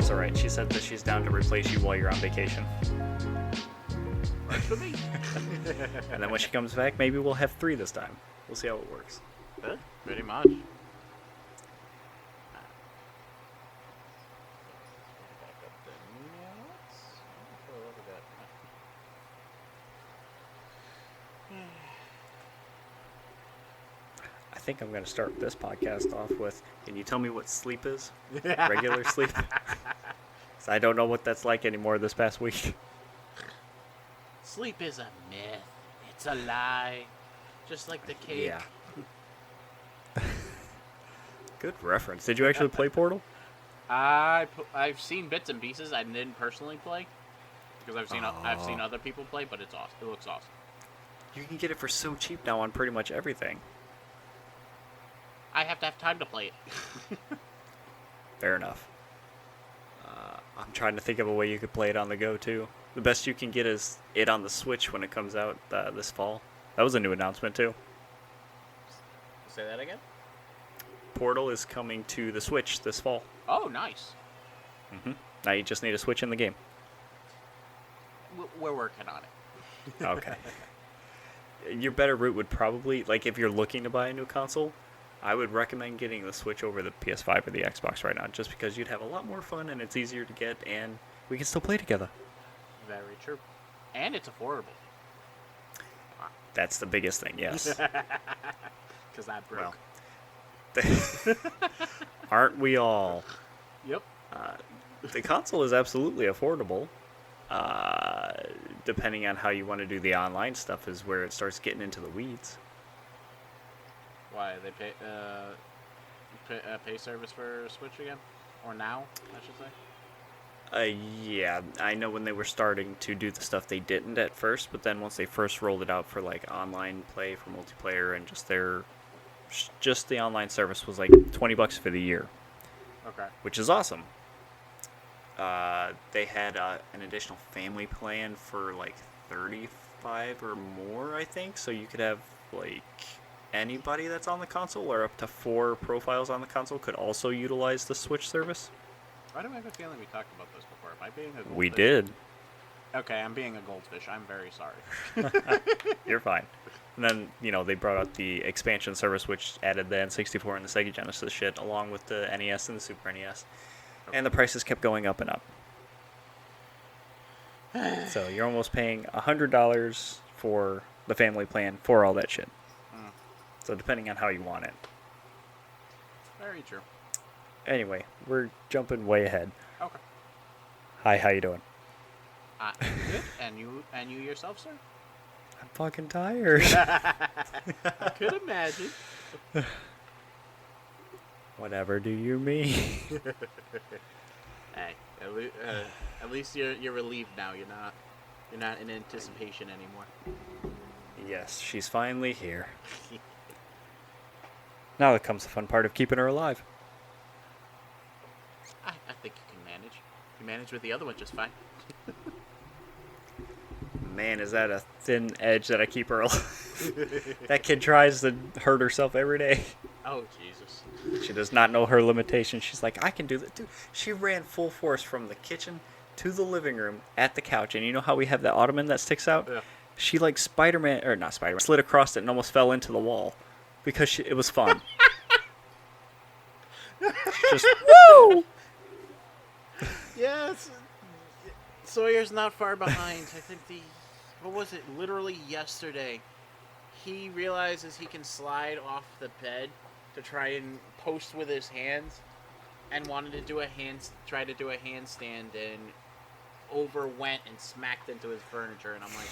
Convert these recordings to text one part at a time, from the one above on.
That's alright. She said that she's down to replace you while you're on vacation. Works for me. And then when she comes back, maybe we'll have 3 this time. We'll see how it works. Pretty much. I think I'm going to start this podcast off with, can you tell me what sleep is? Regular sleep? 'Cause I don't know what that's like anymore this past week. Sleep is a myth. It's a lie. Just like the cake. Yeah. Good reference. Did you actually play Portal? I've seen bits and pieces. I didn't personally play because I've seen other people play, but it's awesome. It looks awesome. You can get it for so cheap now on pretty much everything. I have to have time to play it. Fair enough. I'm trying to think of a way you could play it on the go, too. The best you can get is it on the Switch when it comes out this fall. That was a new announcement, too. Say that again? Portal is coming to the Switch this fall. Oh, nice. Mm-hmm. Now you just need a Switch in the game. We're working on it. Okay. Your better route would probably, like, if you're looking to buy a new console, I would recommend getting the Switch over the PS5 or the Xbox right now, just because you'd have a lot more fun and it's easier to get, and we can still play together. Very true. And it's affordable. That's the biggest thing, yes. Because that broke. Well, aren't we all? Yep. The console is absolutely affordable. Depending on how you want to do the online stuff is where it starts getting into the weeds. Why they pay service for Switch again, or now I should say. Yeah, I know when they were starting to do the stuff they didn't at first, but then once they first rolled it out for like online play for multiplayer and just the online service was like $20 for the year. Okay. Which is awesome. They had an additional family plan for like 35 or more, I think, so you could have like anybody that's on the console or up to 4 profiles on the console could also utilize the Switch service. Why do I have a feeling we talked about this before? Am I being a goldfish? We did. Okay, I'm being a goldfish. I'm very sorry. You're fine. And then, they brought out the expansion service, which added the N64 and the Sega Genesis shit, along with the NES and the Super NES. Okay. And the prices kept going up and up. So you're almost paying $100 for the family plan for all that shit. So depending on how you want it. Very true. Anyway, we're jumping way ahead. Okay. Hi, how you doing? Good. And you yourself, sir? I'm fucking tired. I could imagine. Whatever do you mean? Hey, at least you're relieved now. You're not in anticipation anymore. Yes, she's finally here. Now that comes the fun part of keeping her alive. I think you can manage. You manage with the other one just fine. Man, is that a thin edge that I keep her alive. That kid tries to hurt herself every day. Oh, Jesus. She does not know her limitations. She's like, I can do that. Dude, she ran full force from the kitchen to the living room at the couch. And you know how we have that ottoman that sticks out? Yeah. She like slid across it and almost fell into the wall because it was fun. Just, woo! Yes. Sawyer's not far behind. I think what was it? Literally yesterday, he realizes he can slide off the bed to try and post with his hands, and wanted to do try to do a handstand, and overwent and smacked into his furniture. And I'm like,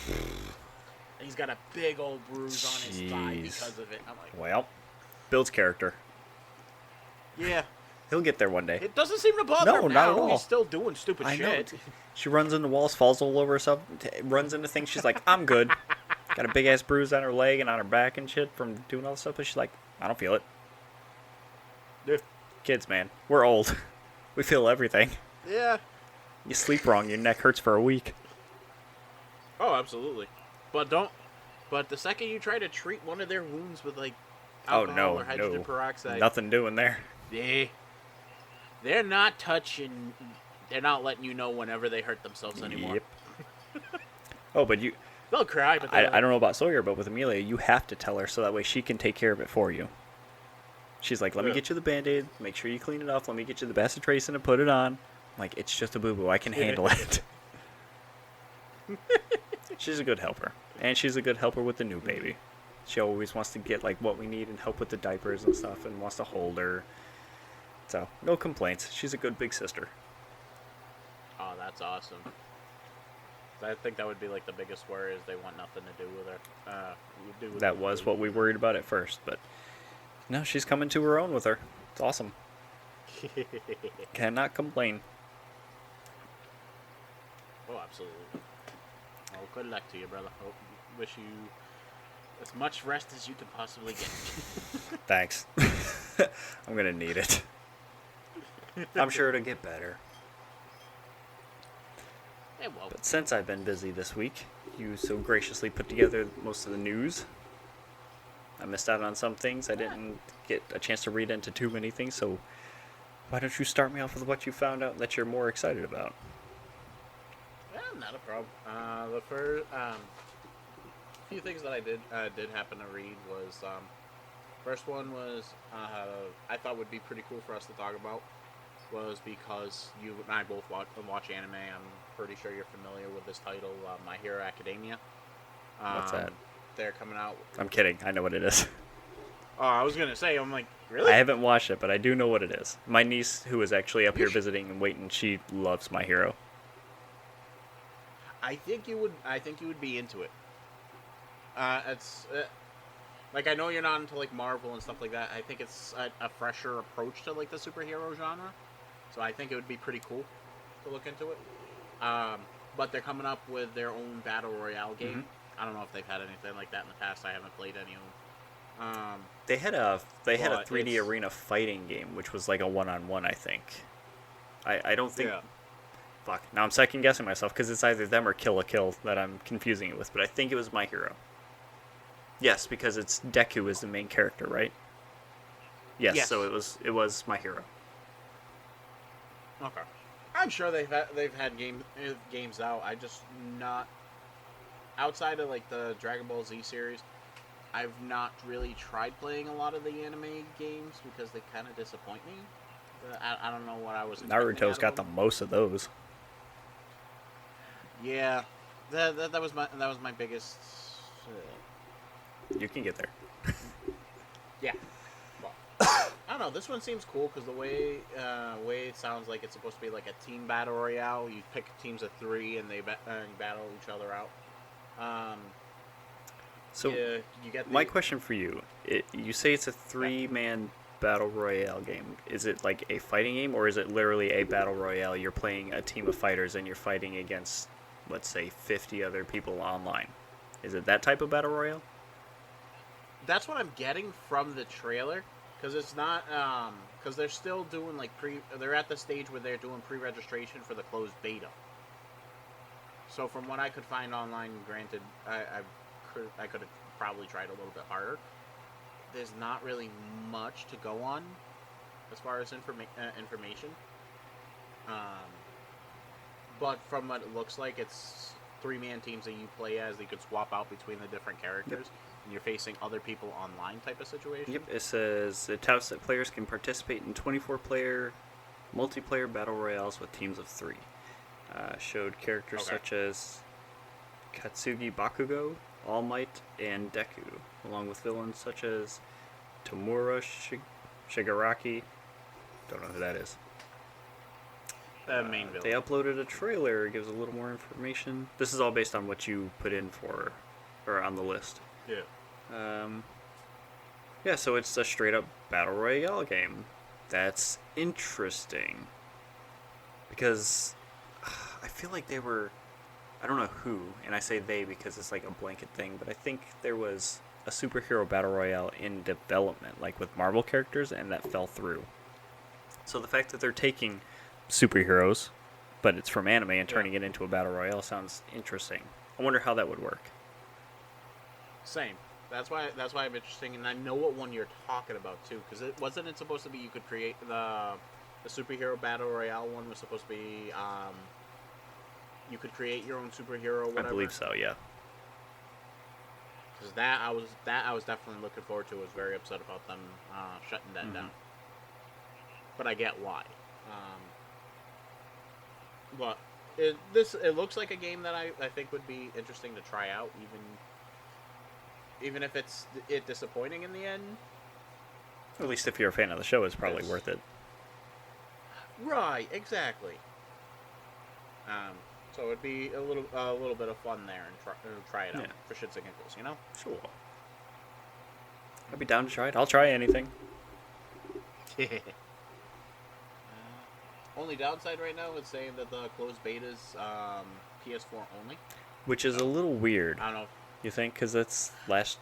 he's got a big old bruise on his thigh because of it. I'm like, well, builds character. Yeah. He'll get there one day. It doesn't seem to bother him now. Not at all. He's still doing stupid I shit. know. She runs into walls, falls all over herself, runs into things. She's like, I'm good. Got a big-ass bruise on her leg and on her back and shit from doing all this stuff. But she's like, I don't feel it. Yeah. Kids, man. We're old. We feel everything. Yeah. You sleep wrong, your neck hurts for a week. Oh, absolutely. But the second you try to treat one of their wounds with, like, alcohol or hydrogen peroxide. Nothing doing there. They're not touching They're not letting you know whenever they hurt themselves anymore. Yep. Oh, but They'll cry, but I don't know about Sawyer, but with Amelia, you have to tell her so that way she can take care of it for you. She's like, let me get you the Band-Aid, make sure you clean it off, let me get you the bacitracin and put it on. I'm like, it's just a boo-boo, I can handle it. She's a good helper. And she's a good helper with the new baby. She always wants to get like what we need and help with the diapers and stuff and wants to hold her. So, no complaints. She's a good big sister. Oh, that's awesome. I think that would be like the biggest worry is they want nothing to do with her. That was what we worried about at first, but no, she's coming to her own with her. It's awesome. Cannot complain. Oh, absolutely. Oh, good luck to you, brother. Hope wish you as much rest as you can possibly get. Thanks. I'm gonna need it. I'm sure it'll get better. It won't. But since I've been busy this week, you so graciously put together most of the news. I missed out on some things. I didn't get a chance to read into too many things, so why don't you start me off with what you found out that you're more excited about? Yeah, not a problem. The first few things that I did happen to read was first one was I thought would be pretty cool for us to talk about was because you and I both watch anime. I'm pretty sure you're familiar with this title, My Hero Academia. What's that? They're coming out. I'm kidding. I know what it is. Oh, I was gonna say, I'm like, really? I haven't watched it, but I do know what it is. My niece, who is actually up here visiting and waiting, she loves My Hero. I think you would be into it. It's like I know you're not into like Marvel and stuff like that. I think it's a fresher approach to like the superhero genre, so I think it would be pretty cool to look into it. But they're coming up with their own battle royale game. Mm-hmm. I don't know if they've had anything like that in the past. I haven't played any of them. They had a 3D arena fighting game, which was like a one-on-one, I think. I don't think. Yeah. Fuck. Now I'm second guessing myself because it's either them or Kill la Kill that I'm confusing it with, but I think it was My Hero. Yes, because it's Deku is the main character, right? Yes. So it was My Hero. Okay. I'm sure they've had games out. I just not outside of like the Dragon Ball Z series. I've not really tried playing a lot of the anime games because they kind of disappoint me. I don't know what I was. Naruto's got the most of those. Yeah, that was my biggest. You can get there. Yeah. Well, I don't know. This one seems cool because the way it sounds like it's supposed to be like a team battle royale. You pick teams of 3 and they battle each other out. So you get my question for you: you say it's a 3-man battle royale game. Is it like a fighting game, or is it literally a battle royale? You're playing a team of fighters and you're fighting against, let's say, 50 other people online. Is it that type of battle royale? That's what I'm getting from the trailer, because it's not because they're still doing like they're at the stage where they're doing pre-registration for the closed beta. So from what I could find online, granted, I could have probably tried a little bit harder. There's not really much to go on as far as information. But from what it looks like, it's 3-man teams that you play as. They could swap out between the different characters. Yep. And you're facing other people online type of situation. Yep, it says it touts that players can participate in 24-player multiplayer battle royales with teams of 3. Showed characters such as Katsugi Bakugo, All Might, and Deku, along with villains such as Tamura Shigaraki. Don't know who that is. Main villain. They uploaded a trailer. It gives a little more information. This is all based on what you put in for, or on the list. Yeah. Yeah, so it's a straight-up battle royale game. That's interesting. Because I feel like they were... I don't know who, and I say they because it's like a blanket thing, but I think there was a superhero battle royale in development, like with Marvel characters, and that fell through. So the fact that they're taking superheroes, but it's from anime and turning it into a battle royale sounds interesting. I wonder how that would work. Same. That's why I'm interesting, and I know what one you're talking about too, because it wasn't supposed to be you could create the the superhero battle royale one was supposed to be you could create your own superhero. Whatever. I believe so. Yeah. Because that I was definitely looking forward to. I was very upset about them shutting that down. But I get why. But it looks like a game that I think would be interesting to try out, even if it's disappointing in the end. At least if you're a fan of the show, it's probably worth it. Right, exactly. So it'd be a little bit of fun there and try it out for shits and giggles, you know? Sure. I'd be down to try it. I'll try anything. Only downside right now is saying that the closed beta's PS4 only. Which is a little weird. I don't know. You think? Because that's last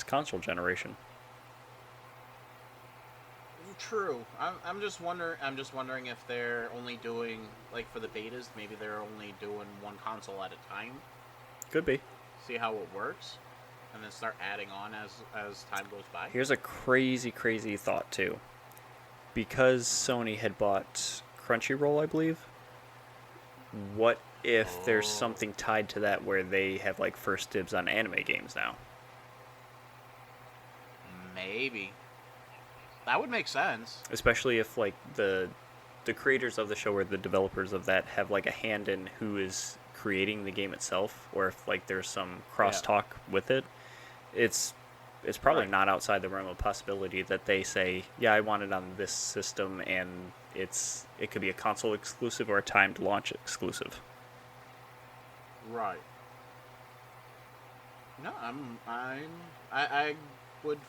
console generation. True. I'm just wondering if they're only doing, like, for the betas, maybe they're only doing one console at a time. Could be. See how it works, and then start adding on as time goes by. Here's a crazy thought too. Because Sony had bought Crunchyroll, I believe. What if there's something tied to that where they have like first dibs on anime games now? Maybe. That would make sense. Especially if like the creators of the show or the developers of that have like a hand in who is creating the game itself, or if like there's some crosstalk with it. It's probably not outside the realm of possibility that they say, yeah, I want it on this system, and it could be a console exclusive or a timed launch exclusive. Right. No, I would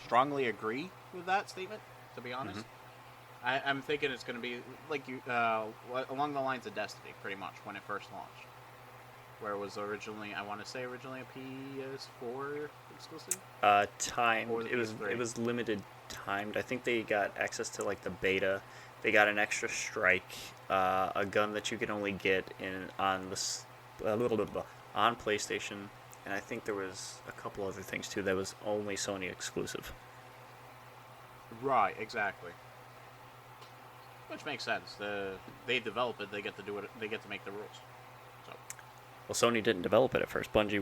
strongly agree with that statement, to be honest. I'm thinking it's going to be like along the lines of Destiny, pretty much, when it first launched. Where it was originally a PS4 exclusive? Timed. It was limited timed. I think they got access to like the beta. They got an extra strike, a gun that you could only get on PlayStation, and I think there was a couple other things too that was only Sony exclusive. Right, exactly. Which makes sense. They develop it. They get to do it. They get to make the rules. So. Well, Sony didn't develop it at first. Bungie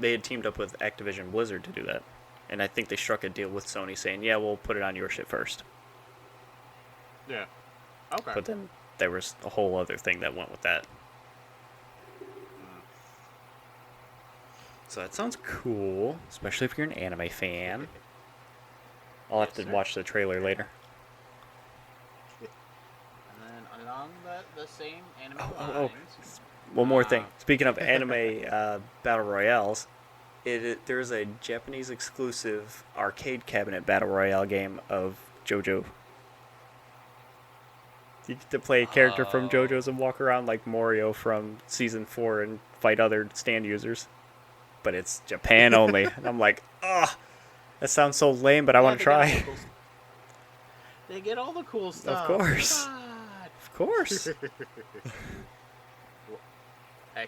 they had teamed up with Activision Blizzard to do that, and I think they struck a deal with Sony saying, "Yeah, we'll put it on your shit first." Yeah. Okay. But then there was a whole other thing that went with that. So that sounds cool, especially if you're an anime fan. I'll have to watch the trailer later. And then along the same anime lines... One more thing. Speaking of anime battle royales, there's a Japanese exclusive arcade cabinet battle royale game of JoJo. You get to play a character from JoJo's and walk around like Mario from Season 4 and fight other stand users. But it's Japan only. And I'm like, ugh, that sounds so lame, but I want to try. They get all the cool stuff. Of course. Of course. Hey,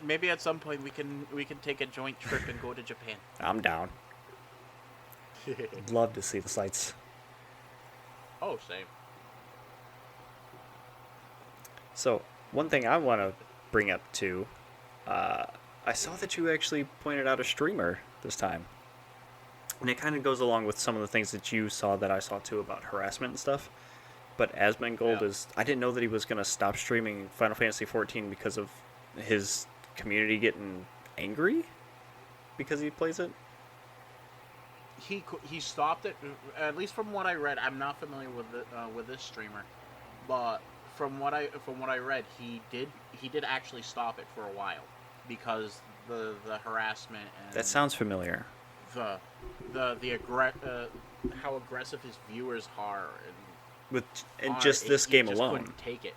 maybe at some point we can take a joint trip and go to Japan. I'm down. Love to see the sights. Oh, same. So, one thing I want to bring up too, I saw that you actually pointed out a streamer this time. And it kind of goes along with some of the things that you saw that I saw too about harassment and stuff. But Asmongold I didn't know that he was going to stop streaming Final Fantasy XIV because of his community getting angry because he plays it. He stopped it, at least from what I read. I'm not familiar with this streamer, but from what I read, he did actually stop it for a while because the harassment and that sounds familiar. How aggressive his viewers are just this game just alone. Couldn't take it.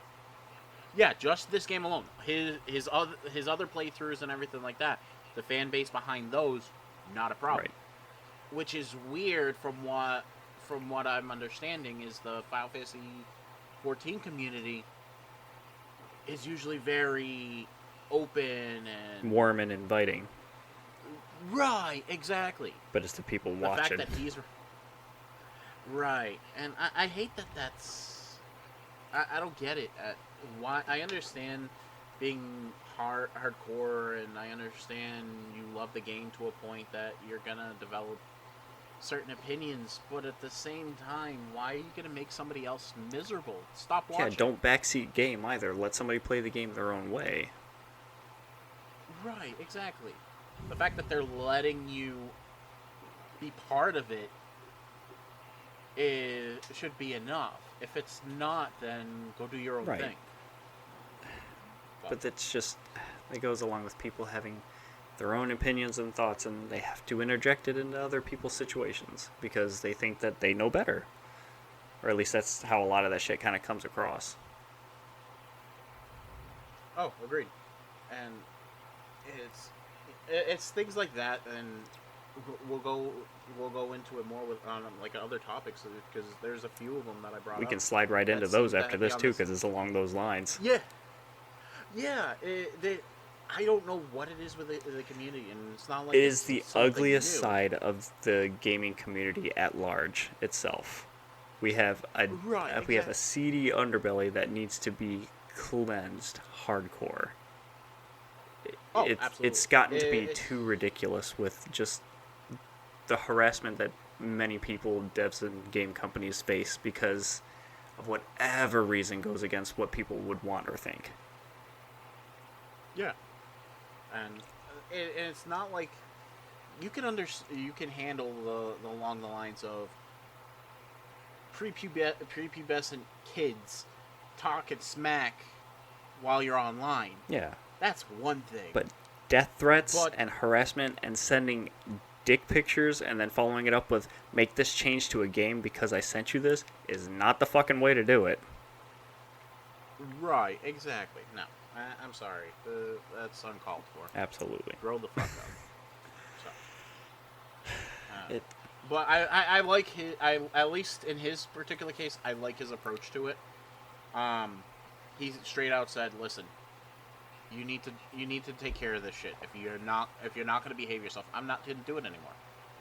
Yeah, just this game alone. His other playthroughs and everything like that. The fan base behind those, not a problem. Right. Which is weird from what I'm understanding is the Final Fantasy 14 community is usually very open and warm and inviting. Right, exactly. But it's the people watching. The fact that Right, and I hate that. I don't get it. Why I understand being hardcore, and I understand you love the game to a point that you're gonna develop certain opinions, but at the same time, why are you gonna make somebody else miserable? Stop Yeah, watching. don't backseat game either. Let somebody play the game their own way. Right, exactly. The fact that they're letting you be part of it should be enough. If it's not, then go do your own Right. thing. But that's just, it goes along with people having their own opinions and thoughts, and they have to interject it into other people's situations because they think that they know better. Or at least that's how a lot of that shit kind of comes across. Oh, agreed. And it's things like that, and we'll go we'll go into it more with on like other topics because there's a few of them that I brought We up can slide right into that those seem to after be this on too, this. because it's along those lines. Yeah, yeah. I don't know what it is with the community, and it's not like It it's is the something ugliest new. side of the gaming community at large itself. We have a Right, we have exactly. a seedy underbelly that needs to be cleansed hardcore. Oh, It's absolutely. gotten to be too ridiculous with just the harassment that many people, devs and game companies face because of whatever reason goes against what people would want or think. Yeah, and it's not like you can handle the along the lines of prepubescent kids talking smack while you're online. Yeah. That's one thing. But death threats But and harassment and sending dick pictures and then following it up with make this change to a game because I sent you this is not the fucking way to do it. right, exactly. No, I'm sorry. That's uncalled for. Absolutely. Grow the fuck up. So, It but I like his. I at least in his particular case, I like his approach to it. Um, he straight out said, "Listen, you need to take care of this shit. If you're not gonna behave yourself, I'm not gonna do it anymore.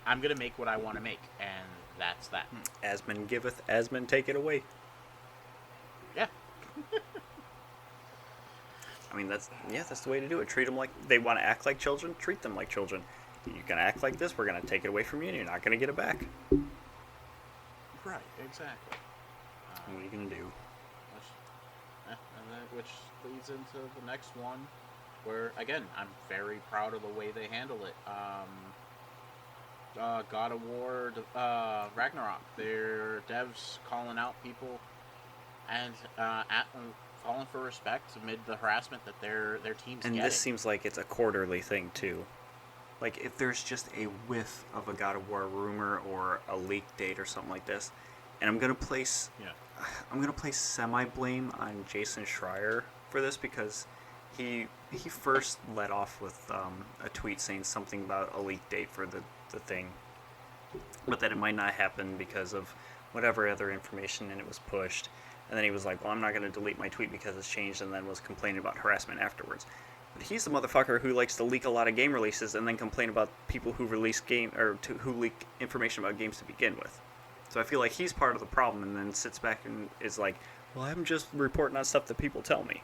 I'm gonna make what I want to make, and that's that." Asman giveth, Asman take it away. Yeah, I mean that's the way to do it. Treat them like they want to act like children. Treat them like children. You're gonna act like this. We're gonna take it away from you, and you're not gonna get it back. right, exactly. What are you gonna do? Which leads into the next one, where again I'm very proud of the way they handle it. God of War, Ragnarok. Their devs calling out people and calling for respect amid the harassment that their team's And getting. this seems like it's a quarterly thing too. Like if there's just a whiff of a God of War rumor or a leak date or something like this, and Yeah. I'm gonna place semi blame on Jason Schreier for this because he first led off with a tweet saying something about a leak date for the thing, but that it might not happen because of whatever other information, and it was pushed. And then he was like, "Well, I'm not going to delete my tweet because it's changed," and then was complaining about harassment afterwards. But he's the motherfucker who likes to leak a lot of game releases and then complain about people who release who leak information about games to begin with. So I feel like he's part of the problem, and then sits back and is like, "Well, I'm just reporting on stuff that people tell me."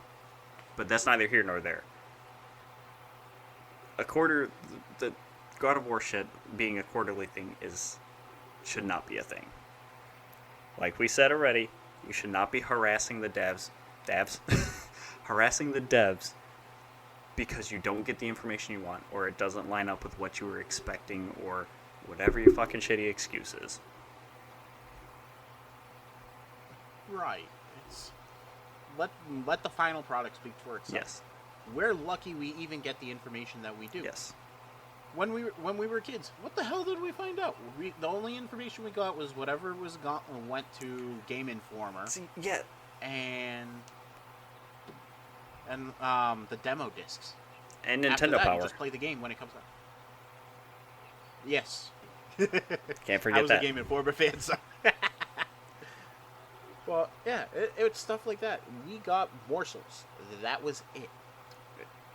But that's neither here nor there. The God of War shit being a quarterly thing should not be a thing. Like we said already, you should not be harassing the harassing the devs because you don't get the information you want or it doesn't line up with what you were expecting or whatever your fucking shitty excuse is. Right. It's let the final product speak for itself. Yes. We're lucky we even get the information that we do. Yes. When we were kids, what the hell did we find out? The only information we got was whatever went to Game Informer See, yeah. and the demo discs. And After Nintendo that, Power. you just play the game when it comes out. Yes. Can't I forget was that. a Game Informer fan, so. Well, yeah, it's stuff like that. We got morsels. That was it.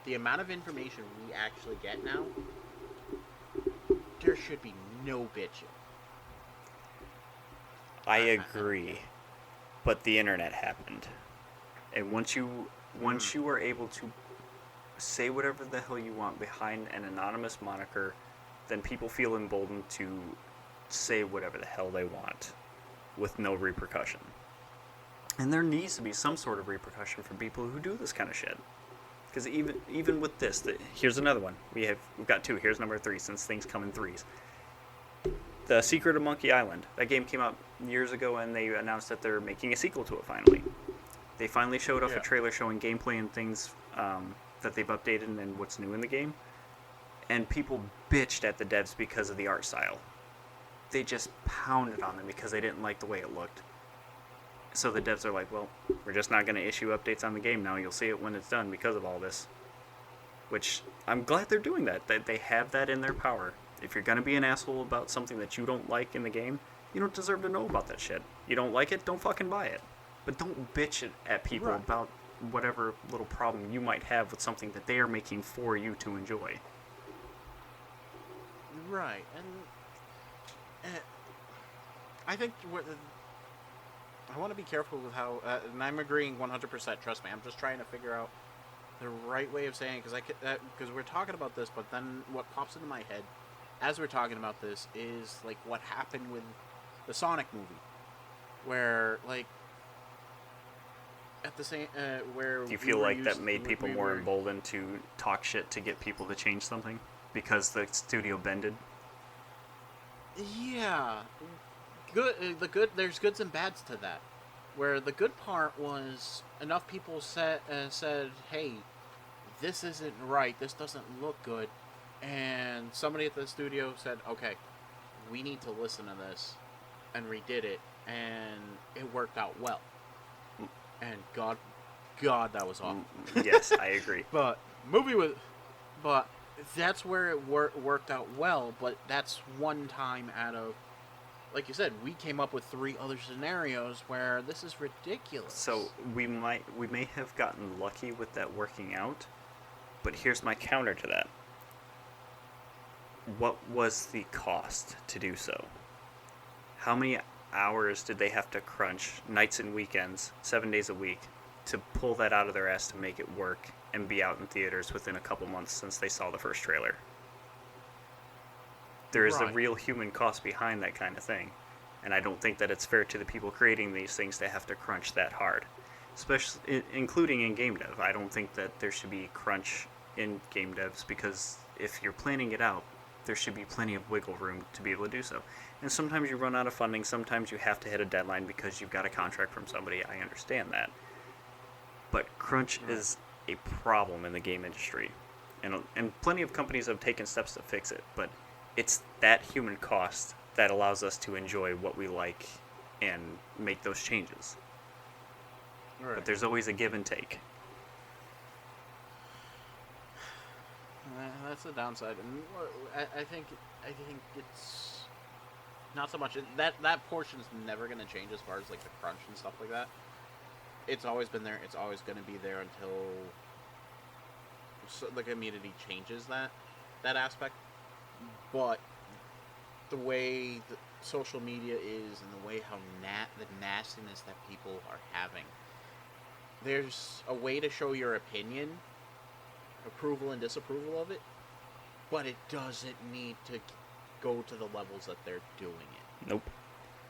The amount of information we actually get now, there should be no bitching. I agree, but the internet happened, and once you are able to say whatever the hell you want behind an anonymous moniker, then people feel emboldened to say whatever the hell they want with no repercussion. And there needs to be some sort of repercussion for people who do this kind of shit. Because even with this, here's another one. We've got two. Here's number 3, since things come in threes. The Secret of Monkey Island. That game came out years ago, and they announced that they're making a sequel to it finally. They finally showed off a trailer showing gameplay and things that they've updated and what's new in the game. And people bitched at the devs because of the art style. They just pounded on them because they didn't like the way it looked. So the devs are like, well, we're just not going to issue updates on the game now. You'll see it when it's done because of all this. Which, I'm glad they're doing that. That they have that in their power. If you're going to be an asshole about something that you don't like in the game, you don't deserve to know about that shit. You don't like it, don't fucking buy it. But don't bitch it at people about whatever little problem you might have with something that they are making for you to enjoy. Right, and I think I want to be careful with how, and I'm agreeing 100%. Trust me, I'm just trying to figure out the right way of saying it because we're talking about this, but then what pops into my head as we're talking about this is like what happened with the Sonic movie, where like at the same where do you feel like that made people more emboldened to talk shit to get people to change something because the studio bended? Yeah, there's goods and bads to that. Where the good part was enough people said, hey, this isn't right, this doesn't look good, and somebody at the studio said, okay, we need to listen to this, and redid it, and it worked out well. And God, that was awful. Yes, I agree. But that's where it worked out well. But that's one time out of, like you said, we came up with 3 other scenarios where this is ridiculous. So we may have gotten lucky with that working out, but here's my counter to that. What was the cost to do so? How many hours did they have to crunch, nights and weekends, 7 days a week, to pull that out of their ass to make it work and be out in theaters within a couple months since they saw the first trailer? There is a real human cost behind that kind of thing, and I don't think that it's fair to the people creating these things to have to crunch that hard, especially including in game dev. I don't think that there should be crunch in game devs, because if you're planning it out, there should be plenty of wiggle room to be able to do so. And sometimes you run out of funding, sometimes you have to hit a deadline because you've got a contract from somebody. I understand that. But crunch is a problem in the game industry, and plenty of companies have taken steps to fix it, but it's that human cost that allows us to enjoy what we like and make those changes. Right. But there's always a give and take. That's the downside, and I think it's not so much that portion is never going to change as far as like the crunch and stuff like that. It's always been there. It's always going to be there until the community changes that aspect. But the way the social media is, and the way how the nastiness that people are having, there's a way to show your opinion, approval and disapproval of it, but it doesn't need to go to the levels that they're doing it. Nope.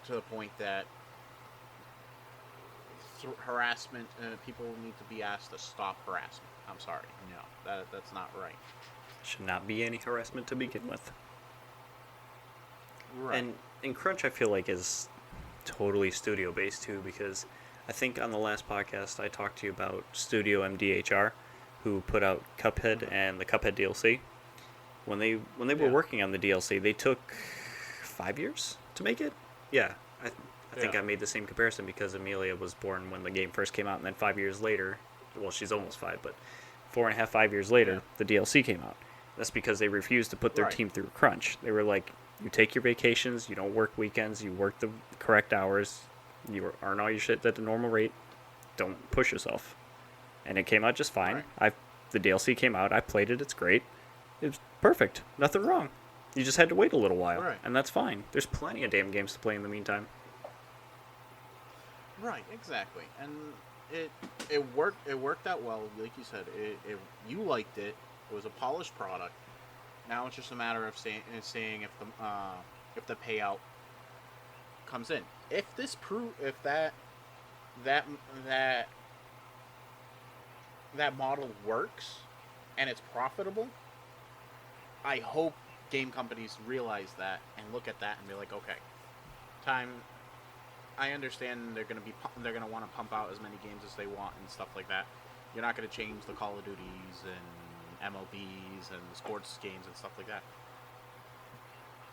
To the point that harassment, people need to be asked to stop harassment. I'm sorry, no, that's not right. Should not be any harassment to begin with. Right. And crunch, I feel like, is totally studio based too, because I think on the last podcast I talked to you about Studio MDHR, who put out Cuphead and the Cuphead DLC. When they were working on the DLC, they took 5 years to make it. Yeah, I think I made the same comparison because Amelia was born when the game first came out, and then 5 years later, well, she's almost 5, but 4.5, 5 years later, the DLC came out. That's because they refused to put their team through crunch. They were like, you take your vacations, you don't work weekends, you work the correct hours, you earn all your shit at the normal rate, don't push yourself. And it came out just fine. The DLC came out, I played it, it's great. It was perfect, nothing wrong. You just had to wait a little while, and that's fine. There's plenty of damn games to play in the meantime. Right, exactly, and it worked out well. Like you said, you liked it. It was a polished product. Now it's just a matter of seeing if the payout comes in. If that that that model works and it's profitable, I hope game companies realize that and look at that and be like, okay, time. I understand they're gonna want to pump out as many games as they want and stuff like that. You're not gonna change the Call of Duties and MLBs and the sports games and stuff like that.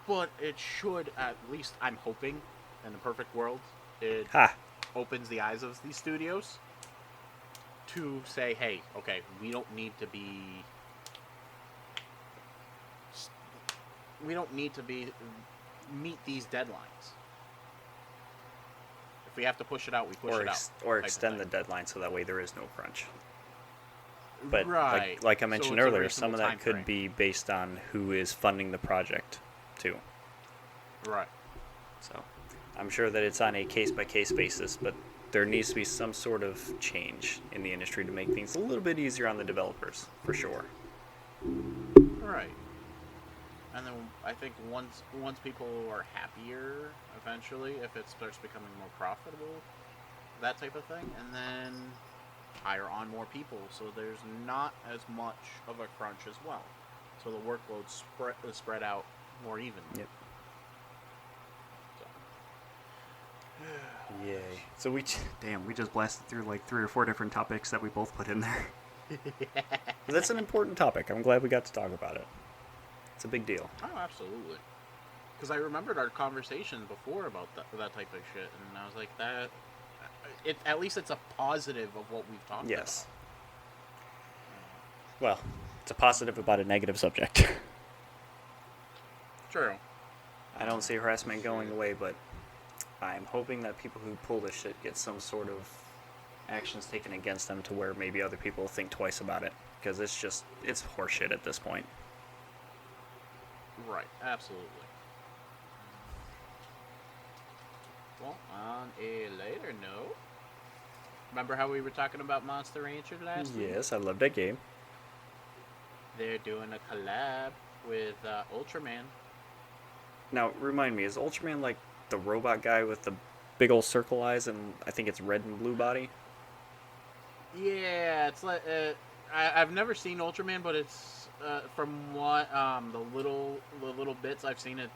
But it should, at least I'm hoping, in the perfect world, it Ha! opens the eyes of these studios to say, hey, okay, we don't need to be meet these deadlines. If we have to push it out, we push it out. Or extend the deadline so that way there is no crunch. But right. like I So mentioned it's a earlier, some of reasonable that could timeframe. be based on who is funding the project, too. Right. So I'm sure that it's on a case-by-case basis, but there needs to be some sort of change in the industry to make things a little bit easier on the developers, for sure. Right. And then I think once people are happier, eventually, if it starts becoming more profitable, that type of thing, and then hire on more people, so there's not as much of a crunch as well. So the workload spread out more evenly. Yep. So. Yay. So we just blasted through like 3 or 4 different topics that we both put in there. But that's an important topic. I'm glad we got to talk about it. It's a big deal. Oh, absolutely. Because I remembered our conversation before about that type of shit, and I was like, that. At least it's a positive of what we've talked about. Yes. Well, it's a positive about a negative subject. True. I don't see harassment going away, but I'm hoping that people who pull this shit get some sort of actions taken against them to where maybe other people think twice about it. Because it's horseshit at this point. Right, absolutely. Well, on a later note, remember how we were talking about Monster Rancher last week? Yes, I love that game. They're doing a collab with Ultraman. Now, remind me, is Ultraman like the robot guy with the big old circle eyes and I think it's red and blue body? Yeah, it's like I've never seen Ultraman, but it's from what the little bits I've seen, it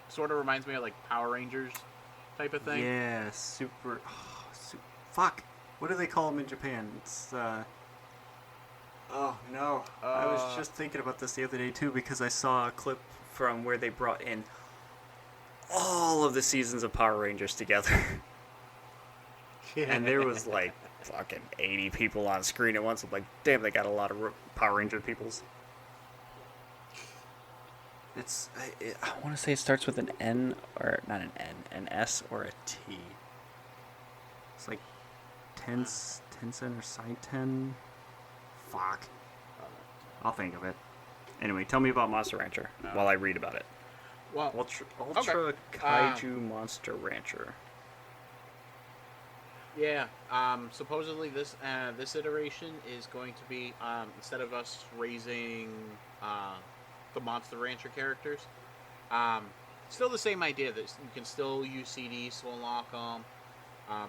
sort of reminds me of like Power Rangers type of thing. Yeah, fuck. What do they call them in Japan? It's oh no. I was just thinking about this the other day too because I saw a clip from where they brought in all of the seasons of Power Rangers together. And there was like fucking 80 people on screen at once. I'm like, damn, they got a lot of Power Ranger peoples. I want to say it starts with an N, or not an N, an S or a T. It's like Tensen or Saiten. Fuck. I'll think of it. Anyway, tell me about Monster Rancher while I read about it. Well, Ultra Kaiju Monster Rancher. Yeah. Supposedly this iteration is going to be instead of us raising the Monster Rancher characters, still the same idea that you can still use CDs to unlock them.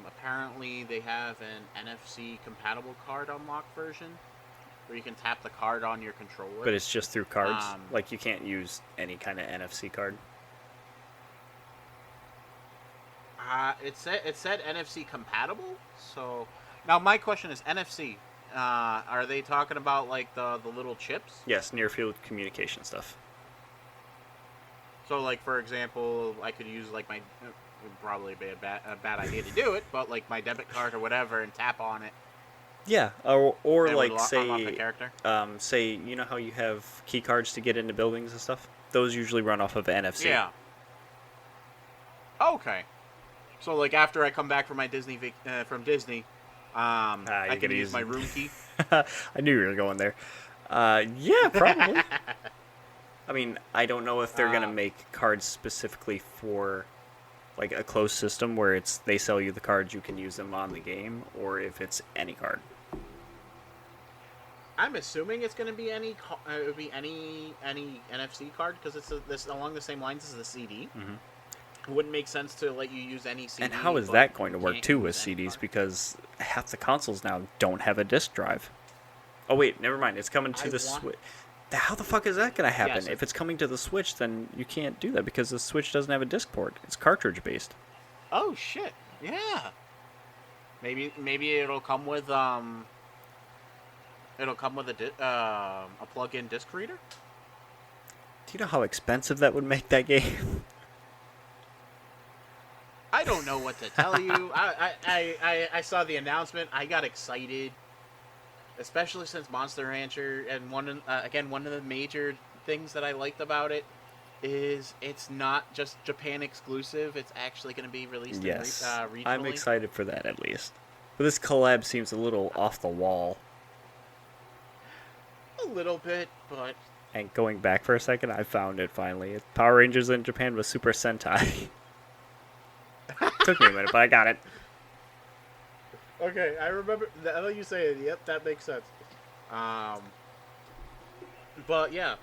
Apparently, they have an NFC compatible card unlock version where you can tap the card on your controller. But it's just through cards? Like you can't use any kind of NFC card? It said NFC compatible. So now my question is NFC. Are they talking about like the little chips? Yes, near field communication stuff. So like for example, I could use like my would probably be a bad idea to do it, but like my debit card or whatever and tap on it. Yeah, or and like unlock the character. say you know how you have key cards to get into buildings and stuff. Those usually run off of NFC. Yeah. Okay. So like after I come back from my from Disney, I can use my room key. I knew you were going there. Yeah, probably. I mean, I don't know if they're gonna make cards specifically for like a closed system where it's they sell you the cards, you can use them on the game, or if it's any card. I'm assuming it's going to be it would be any NFC card because it's this along the same lines as the CD. Mm-hmm. It wouldn't make sense to let you use any CD. And how is that going to work too with CDs? Because half the consoles now don't have a disc drive. Oh wait, never mind. It's coming to the Switch. How the fuck is that going to happen? Yes, if it's coming to the Switch, then you can't do that because the Switch doesn't have a disc port. It's cartridge based. Oh shit! Yeah. Maybe it'll come with It'll come with a plug-in disc reader. Do you know how expensive that would make that game? I don't know what to tell you. I saw the announcement. I got excited, especially since Monster Rancher, and one of the major things that I liked about it is it's not just Japan exclusive. It's actually going to be released regionally. I'm excited for that at least. But this collab seems a little off the wall. A little bit, but... And going back for a second, I found it finally. Power Rangers in Japan was Super Sentai. Took me a minute, but I got it. Okay, I remember. Now you say it, yep, that makes sense. But yeah,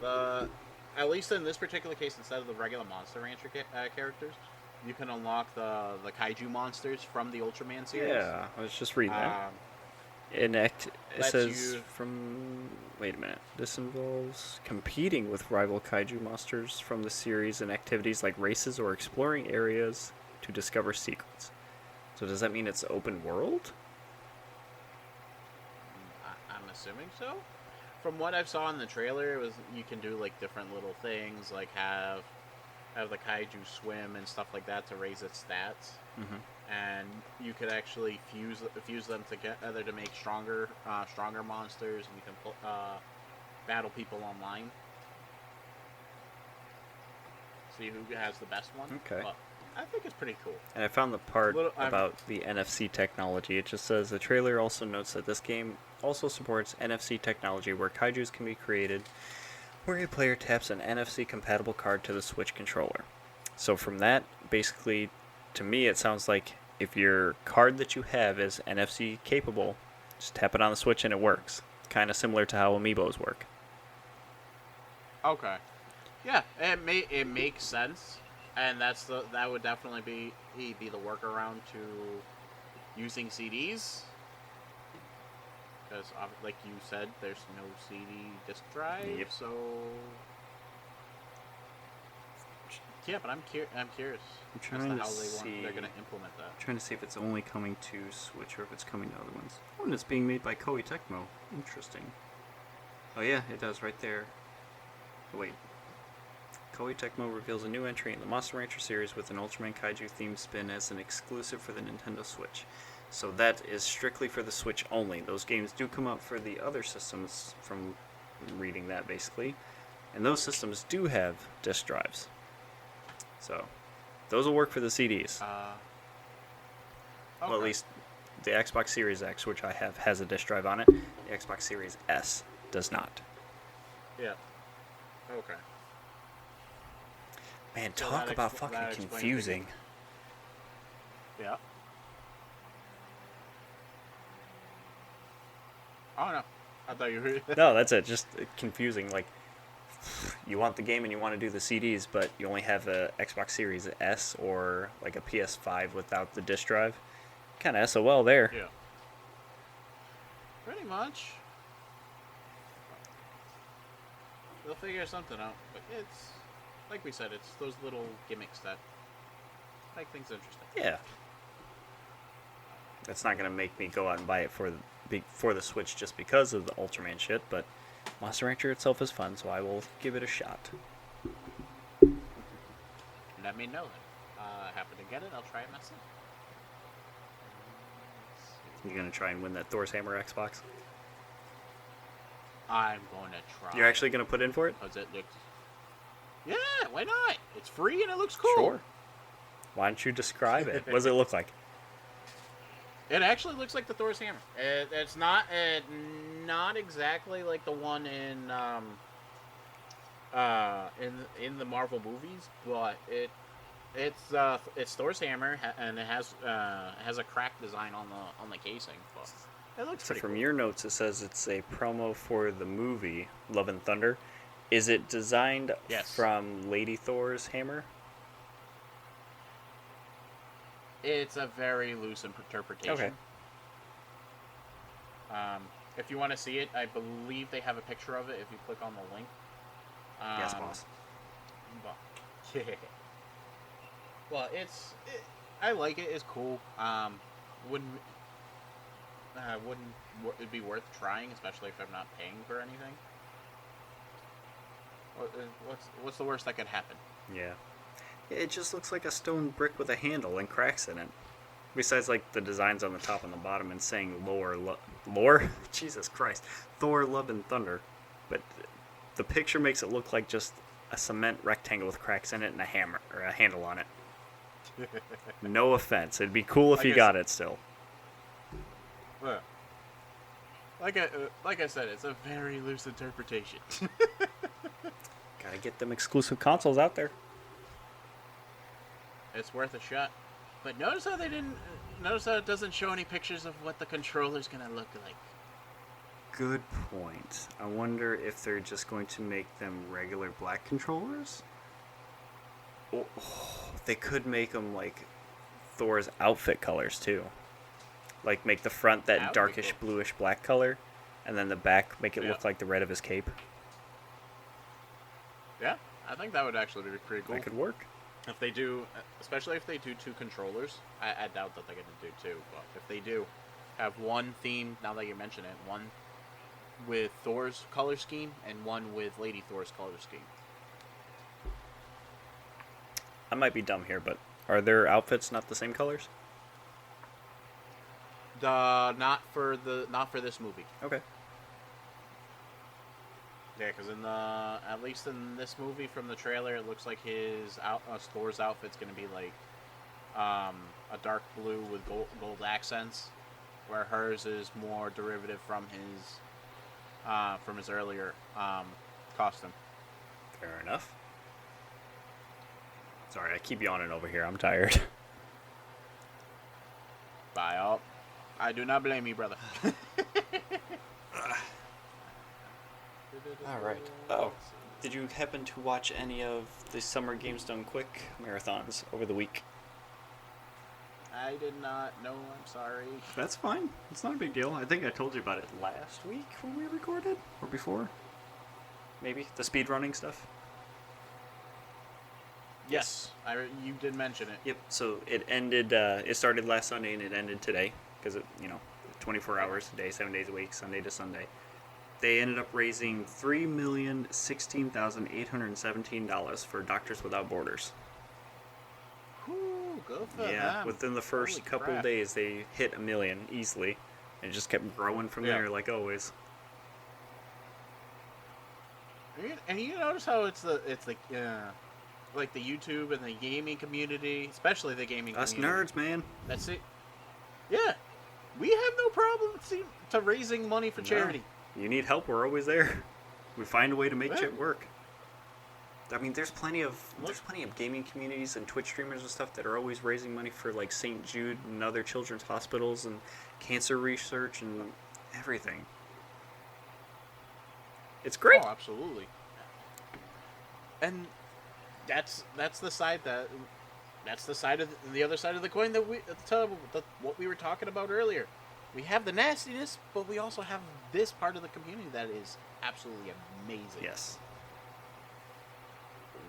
at least in this particular case, instead of the regular Monster Rancher characters, you can unlock the kaiju monsters from the Ultraman series. Yeah, I was just reading that. It says from... Wait a minute. This involves competing with rival kaiju monsters from the series in activities like races or exploring areas to discover secrets. So does that mean it's open world? I'm assuming so. From what I saw in the trailer, it was you can do like different little things, like have the kaiju swim and stuff like that to raise its stats. Mm-hmm. And you could actually fuse them together to make stronger monsters, and you can battle people online. See who has the best one. Okay. But I think it's pretty cool. And I found the part about the NFC technology. It just says the trailer also notes that this game also supports NFC technology where kaijus can be created where a player taps an NFC compatible card to the Switch controller. So from that, basically, to me it sounds like if your card that you have is NFC capable, just tap it on the Switch and it works. Kind of similar to how amiibos work. Okay. Yeah, it makes sense, and that would definitely be the workaround to using CDs. Because, like you said, there's no CD disc drive, Yep. so... Yeah, but I'm curious I'm trying to see. They're going to implement that. I'm trying to see if it's only coming to Switch or if it's coming to other ones. Oh, and it's being made by Koei Tecmo. Interesting. Oh yeah, it does right there. Oh, wait. Koei Tecmo reveals a new entry in the Monster Rancher series with an Ultraman Kaiju themed spin as an exclusive for the Nintendo Switch. So that is strictly for the Switch only. Those games do come out for the other systems from reading that basically. And those systems do have disc drives. So those will work for the CDs. Okay. Well, at least the Xbox Series X, which I have, has a disc drive on it. The Xbox Series S does not. Yeah. Okay. Man, So talk that about that fucking explains confusing. Yeah. Oh no, I thought you were. No, that's it. Just confusing. Like, you want the game and you want to do the CDs, but you only have the Xbox Series S or like a PS5 without the disc drive. Kind of SOL there. Yeah. Pretty much. They'll figure something out, but it's like we said, it's those little gimmicks that make things interesting. Yeah. That's not gonna make me go out and buy it for the Switch just because of the Ultraman shit, but Monster Rancher itself is fun, so I will give it a shot. Let me know then. Happen to get it, I'll try it myself. You're gonna try and win that Thor's Hammer Xbox? I'm going to try. You're actually gonna put in for it? Because it looks... Yeah, why not? It's free and it looks cool. Sure. Why don't you describe it? What does it look like? It actually looks like the Thor's hammer. It's not exactly like the one in the Marvel movies, but It's Thor's hammer, and it has a crack design on the casing. But it looks So pretty from cool. your notes, it says it's a promo for the movie Love and Thunder. Is it designed Yes, from Lady Thor's hammer? it's a very loose Okay. interpretation. Um, if you want to see it, I believe they have a picture of it. If you click on the link. Yes, Um, boss. but, yeah. Well, I like it. It's cool. Wouldn't wouldn't it'd be worth trying, especially if I'm not paying for anything. What's the worst that could happen? Yeah. It just looks like a stone brick with a handle and cracks in it. Besides, like, the designs on the top and the bottom and saying lore? Jesus Christ. Thor, Love, and Thunder. But the picture makes it look like just a cement rectangle with cracks in it and a hammer, or a handle on it. No offense. It'd be cool if Like you I got s- it still. uh, like I said, it's a very loose interpretation. Gotta get them exclusive consoles out there. It's worth a shot. But notice how they didn't. Notice how it doesn't show any pictures of what the controller's gonna look like. Good point. I wonder if they're just going to make them regular black controllers? Oh, they could make them like Thor's outfit colors too. Like make the front that That would be darkish cool. bluish black color, and then the back make it Yeah. look like the red of his cape. Yeah, I think that would actually be pretty cool. That could work. If they do, especially if they do two controllers, I doubt that they're going to do two. But if they do, have one theme. Now that you mention it, one with Thor's color scheme and one with Lady Thor's color scheme. I might be dumb here, but are their outfits not the same colors? Not for this movie. Okay. Yeah, because at least in this movie from the trailer, it looks like Thor's outfit's going to be like a dark blue with gold accents, where hers is more derivative from his earlier costume. Fair enough. Sorry, I keep yawning over here. I'm tired. By all, I do not blame you, brother. All right. Oh, did you happen to watch any of the Summer Games Done Quick marathons over the week? I did not. No, I'm sorry. That's fine. It's not a big deal. I think I told you about it last week when we recorded, or before. Maybe the speedrunning stuff. Yes, you did mention it. Yep. So it ended. It started last Sunday and it ended today because 24 hours a day, 7 days a week, Sunday to Sunday. They ended up raising $3,016,817 for Doctors Without Borders. Whew, good for Yeah, them. within the first Holy couple crap. days, they hit 1 million easily, and it just kept growing from Yeah. there, like always. And you notice how it's like the YouTube and the gaming community, especially the gaming Us community. nerds, man. That's it. Yeah, we have no problem to raising money for No. charity. You need help, we're always there. We find a way to make Yeah. shit work. I mean, there's plenty of Look. gaming communities and Twitch streamers and stuff that are always raising money for like St. Jude and other children's hospitals and cancer research and everything. It's great. Oh, absolutely. And that's the side of the other side of the coin that what we were talking about earlier. We have the nastiness, but we also have this part of the community that is absolutely amazing. Yes.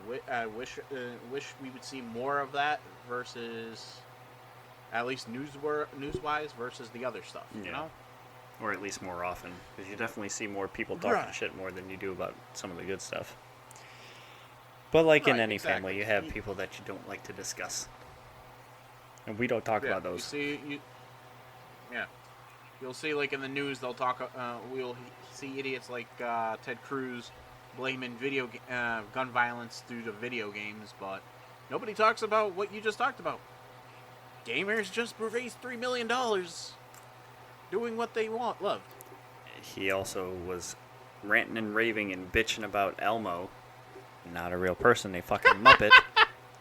Wish we would see more of that versus at least news-wise versus the other stuff. You Yeah. know? Or at least more often, because you definitely see more people talking Right. shit more than you do about some of the good stuff. But like in Right, any exactly. family, you have people that you don't like to discuss, and we don't talk about those. Yeah. You'll see, like in the news, they'll talk. We'll see idiots like Ted Cruz blaming gun violence due to video games, but nobody talks about what you just talked about. Gamers just raised $3 million doing what they love. He also was ranting and raving and bitching about Elmo, not a real person, a fucking Muppet,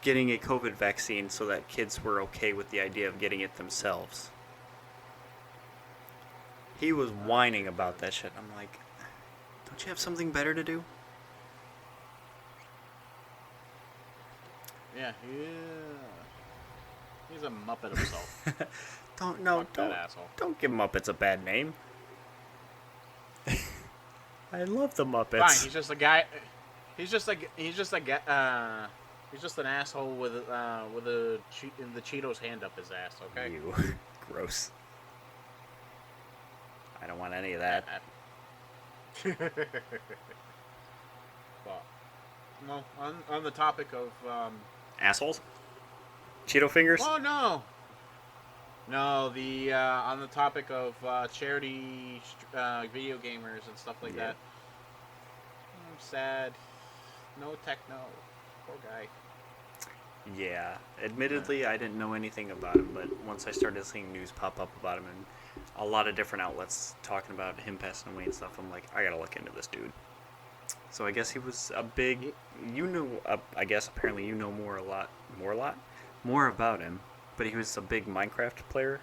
getting a COVID vaccine so that kids were okay with the idea of getting it themselves. He was whining about that shit. I'm like, don't you have something better to do? Yeah, he's a muppet himself. Fuck that asshole. Don't give Muppets a bad name. I love the Muppets. Fine, he's just a guy. He's just an asshole with the Cheetos hand up his ass. Okay. You, gross. I don't want any of that. Well, on the topic of Assholes? Cheeto fingers? oh no. No, the on the topic of charity video gamers and stuff like that. I'm sad. No techno. Poor guy. Yeah. Admittedly, I didn't know anything about him, but once I started seeing news pop up about him and a lot of different outlets talking about him passing away and stuff, I'm like, I gotta look into this dude. So I guess he was a big. I guess apparently you know more about him. But he was a big Minecraft player.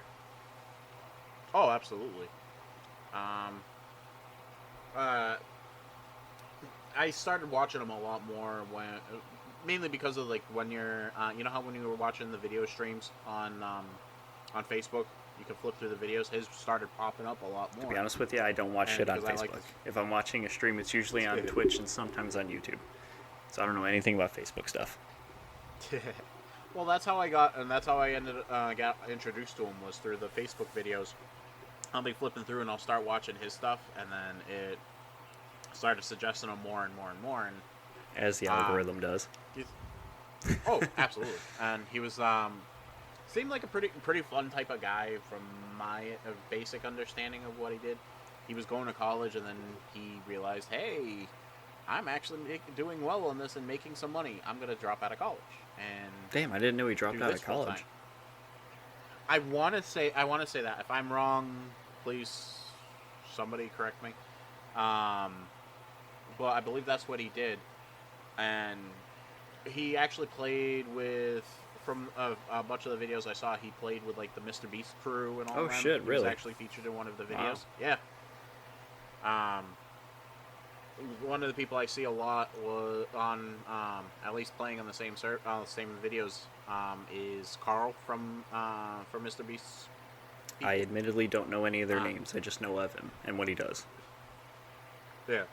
Oh, absolutely. I started watching him a lot more mainly because of like when you're, you know how when you were watching the video streams on Facebook, you can flip through the videos. His started popping up a lot more. To be honest with you, I don't watch shit on Facebook. If I'm watching a stream, it's usually on Twitch and sometimes on YouTube. So I don't know anything about Facebook stuff. Well, that's how I got introduced to him was through the Facebook videos. I'll be flipping through and I'll start watching his stuff, and then it started suggesting him more and more and more. And as the algorithm does. Oh, absolutely. And he was seemed like a pretty fun type of guy from my basic understanding of what he did. He was going to college, and then he realized, hey, I'm actually doing well on this and making some money. I'm gonna drop out of college. And damn, I didn't know he dropped out of college. I want to say that. If I'm wrong, please somebody correct me. But I believe that's what he did, and he actually played with. From a bunch of the videos I saw, he played with like the Mr. Beast crew and all. Oh them. shit! Really? He was actually featured in one of the videos. Wow. Yeah. One of the people I see a lot was on, at least playing on the same same videos, is Carl from Mr. Beast's people. I admittedly don't know any of their names. I just know of him and what he does. Yeah.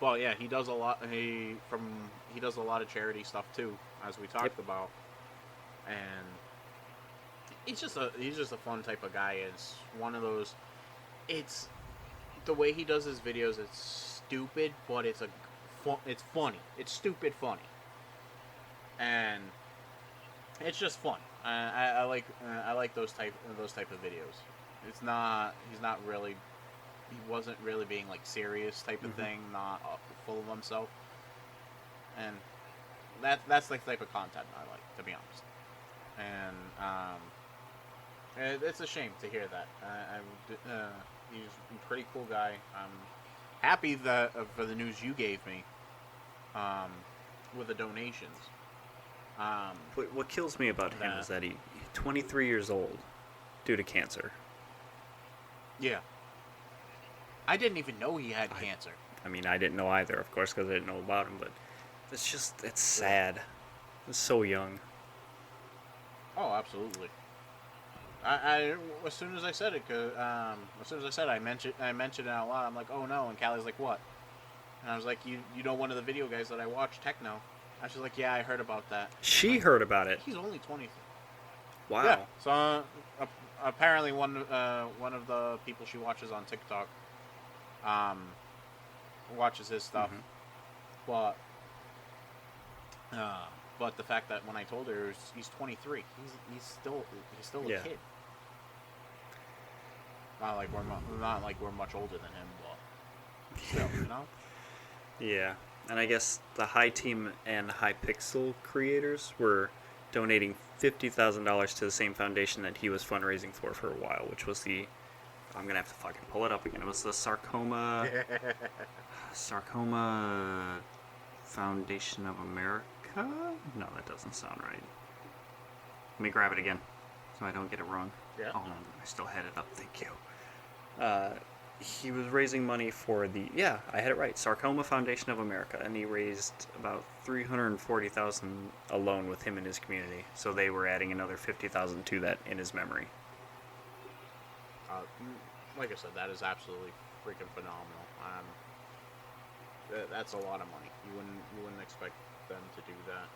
Well, yeah, he does a lot. He does a lot of charity stuff too, as we talked about, and he's just a fun type of guy. It's one of those. It's the way he does his videos. It's stupid, but it's funny. It's stupid funny, and it's just fun. I like those type of videos. He's wasn't really being like serious type of thing, not full of himself, and that's like the type of content I like, to be honest. And it's a shame to hear that. He's a pretty cool guy. I'm happy that for the news you gave me, with the donations. What kills me about him is that he's 23 years old due to cancer. Yeah. I didn't even know he had cancer. I mean, I didn't know either, of course, because I didn't know about him, but it's sad. He's so young. Oh, absolutely. I as soon as I said it, I mentioned it out loud. I'm like, oh no, and Callie's like, what? And I was like, you know one of the video guys that I watch, Techno. And she's like, yeah, I heard about that. She heard about it. He's only 20. Wow. Yeah. So apparently one of the people she watches on TikTok watches his stuff, but the fact that when I told her he's 23, he's still a kid. Not like we're much older than him, but still, you know. Yeah, and I guess the High Team and High Pixel creators were donating $50,000 to the same foundation that he was fundraising for a while, which was the. I'm gonna have to fucking pull it up again. It was the Sarcoma Foundation of America. No, that doesn't sound right. Let me grab it again so I don't get it wrong. Yeah. Oh, no, I still had it up. Thank you. He was raising money for the... Yeah, I had it right. Sarcoma Foundation of America. And he raised about $340,000 alone with him and his community. So they were adding another $50,000 to that in his memory. Like I said, that is absolutely freaking phenomenal. That's a lot of money. You wouldn't expect them to do that.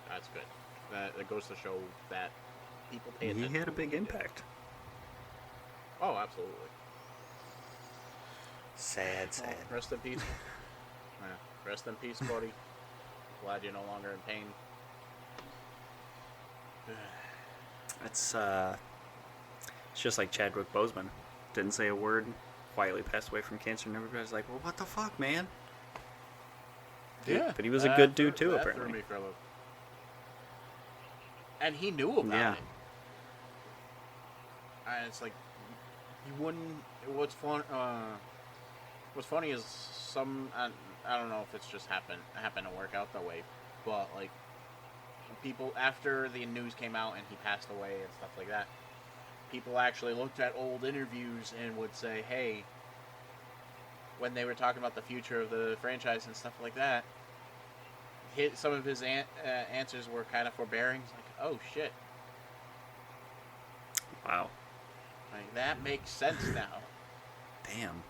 That's good. That goes to show that people pay attention. He had a big impact. Oh, absolutely. Sad. Well, rest in peace. Yeah, rest in peace, buddy. Glad you're no longer in pain. It's just like Chadwick Boseman. Didn't say a word, quietly passed away from cancer, and everybody's like, well, what the fuck, man? Yeah. But he was a good dude, too, that apparently. Threw me for a loop. And he knew about it. And it's like, you wouldn't... What's funny is some... I don't know if it's just happened to work out that way, but, like, people, after the news came out and he passed away and stuff like that, people actually looked at old interviews and would say, hey, when they were talking about the future of the franchise and stuff like that, some of his answers were kind of forbearing. It's like, oh, shit. Wow. Like, that makes sense now. Damn.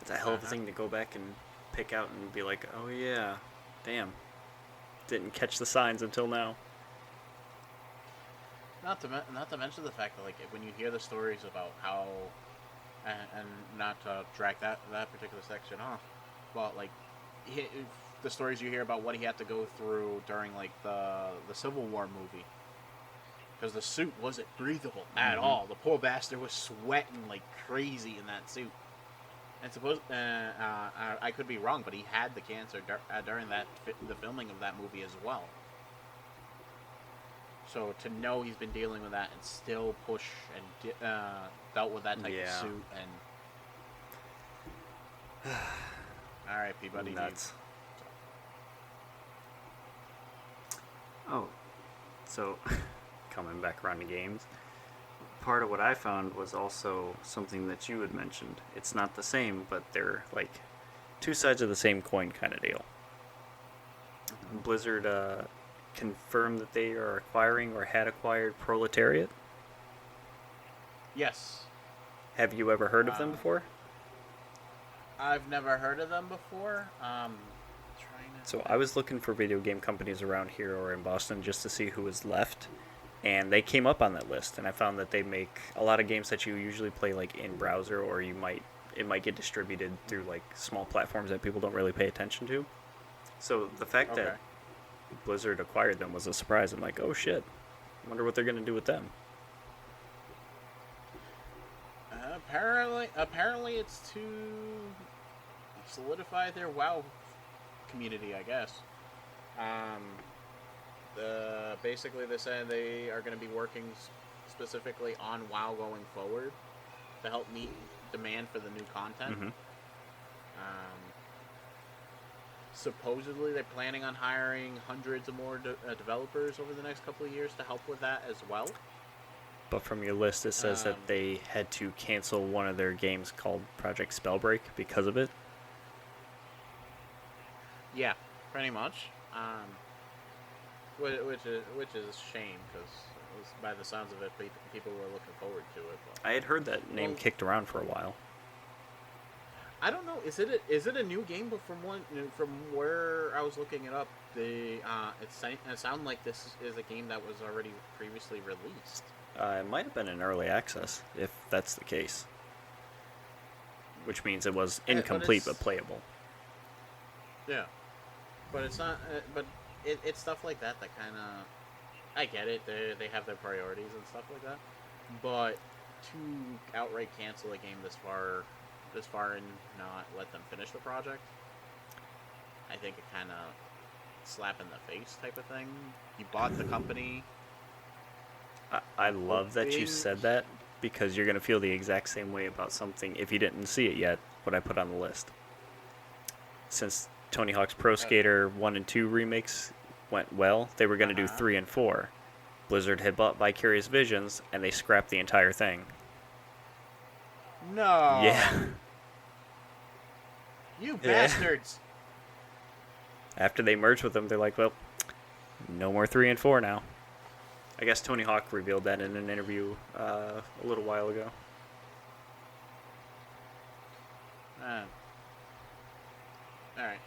It's a hell of a thing to go back and pick out and be like, oh, yeah, damn. Didn't catch the signs until now. Not to mention the fact that, like, when you hear the stories about how, and not to drag that particular section off, but like the stories you hear about what he had to go through during like the Civil War movie, because the suit wasn't breathable at all. The poor bastard was sweating like crazy in that suit. And I could be wrong, but he had the cancer during the filming of that movie as well. So to know he's been dealing with that and still push and dealt with that type of suit and R.I.P. buddy. Nuts. Oh, so coming back around to games, part of what I found was also something that you had mentioned. It's not the same, but they're like two sides of the same coin kind of deal. Blizzard confirmed that they are acquiring or had acquired Proletariat. Yes. Have you ever heard of them before? I've never heard of them before. So I was looking for video game companies around here or in Boston just to see who was left, and they came up on that list. And I found that they make a lot of games that you usually play like in browser, or it might get distributed through like small platforms that people don't really pay attention to. So the fact that Blizzard acquired them was a surprise. I'm like, oh shit, I wonder what they're gonna do with them. Apparently, it's to solidify their WoW community, I guess. Basically, they said they are going to be working specifically on WoW going forward to help meet demand for the new content. Mm-hmm. Supposedly, they're planning on hiring hundreds of more developers over the next couple of years to help with that as well. But from your list, it says that they had to cancel one of their games called Project Spellbreak because of it. Yeah, pretty much. Which is a shame, because by the sounds of it, people were looking forward to it. But, I had heard that name kicked around for a while. I don't know. Is it a new game? But from where I was looking it up, it sounded like this is a game that was already previously released. It might have been in early access, if that's the case. Which means it was incomplete but playable. Yeah, but it's not. But it's stuff like that kind of. I get it. They have their priorities and stuff like that. But to outright cancel a game this far and not let them finish the project, I think it kind of slap in the face type of thing. You bought the company. I love that you said that, because you're going to feel the exact same way about something, if you didn't see it yet, what I put on the list. Since Tony Hawk's Pro Skater 1 and 2 remakes went well, they were going to do 3 and 4. Blizzard had bought Vicarious Visions, and they scrapped the entire thing. No. Yeah. You bastards. After they merged with them, they're like, well, no more 3 and 4 now. I guess Tony Hawk revealed that in an interview a little while ago. All right.